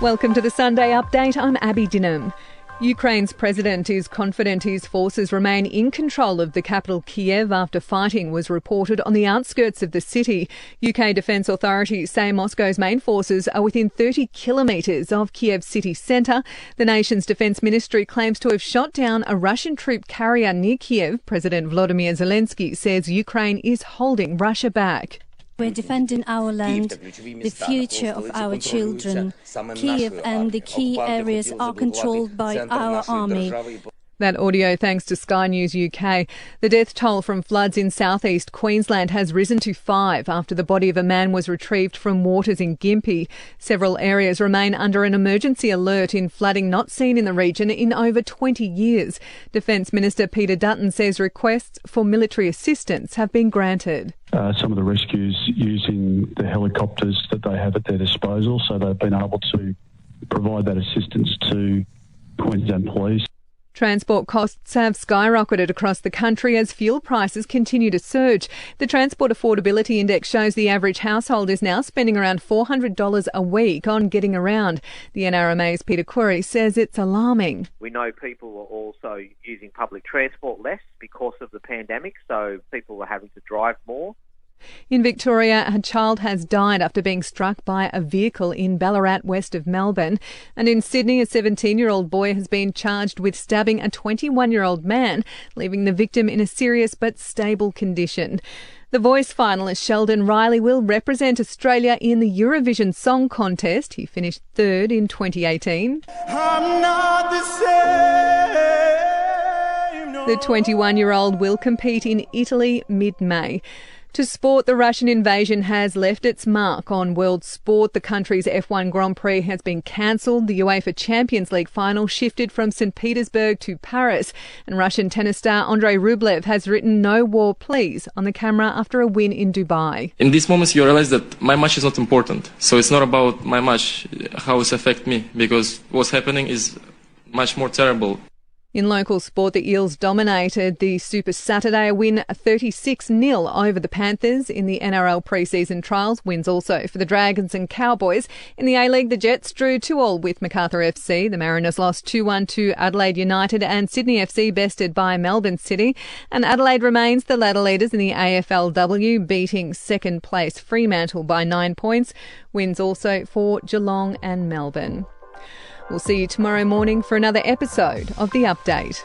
Welcome to the Sunday Update. I'm Abby Dinham. Ukraine's president is confident his forces remain in control of the capital Kyiv after fighting was reported on the outskirts of the city. UK defence authorities say Moscow's main forces are within 30 kilometres of Kyiv's city centre. The nation's defence ministry claims to have shot down a Russian troop carrier near Kyiv. President Volodymyr Zelensky says Ukraine is holding Russia back. We're defending our land, the future of our children. Kyiv and the key areas are controlled by our army. That audio thanks to Sky News UK. The death toll from floods in southeast Queensland has risen to 5 after the body of a man was retrieved from waters in Gympie. Several areas remain under an emergency alert in flooding not seen in the region in over 20 years. Defence Minister Peter Dutton says requests for military assistance have been granted. Some of the rescues using the helicopters that they have at their disposal, so they've been able to provide that assistance to Queensland Police. Transport costs have skyrocketed across the country as fuel prices continue to surge. The Transport Affordability Index shows the average household is now spending around $400 a week on getting around. The NRMA's Peter Query says it's alarming. We know people are also using public transport less because of the pandemic, so people are having to drive more. In Victoria, a child has died after being struck by a vehicle in Ballarat, west of Melbourne. And in Sydney, a 17-year-old boy has been charged with stabbing a 21-year-old man, leaving the victim in a serious but stable condition. The Voice finalist Sheldon Riley will represent Australia in the Eurovision Song Contest. He finished third in 2018. I'm not the same, no. The 21-year-old will compete in Italy mid-May. To sport, the Russian invasion has left its mark on world sport. The country's F1 Grand Prix has been cancelled. The UEFA Champions League final shifted from St. Petersburg to Paris. And Russian tennis star Andrei Rublev has written "No war, please" on the camera after a win in Dubai. In these moments, you realize that my match is not important. So it's not about my match, how it affects me, because what's happening is much more terrible. In local sport, the Eels dominated the Super Saturday, a win 36-0 over the Panthers in the NRL pre-season trials. Wins also for the Dragons and Cowboys. In the A-League, the Jets drew 2-2 with Macarthur FC. The Mariners lost 2-1 to Adelaide United, and Sydney FC bested by Melbourne City. And Adelaide remains the ladder leaders in the AFLW, beating second place Fremantle by 9 points. Wins also for Geelong and Melbourne. We'll see you tomorrow morning for another episode of The Update.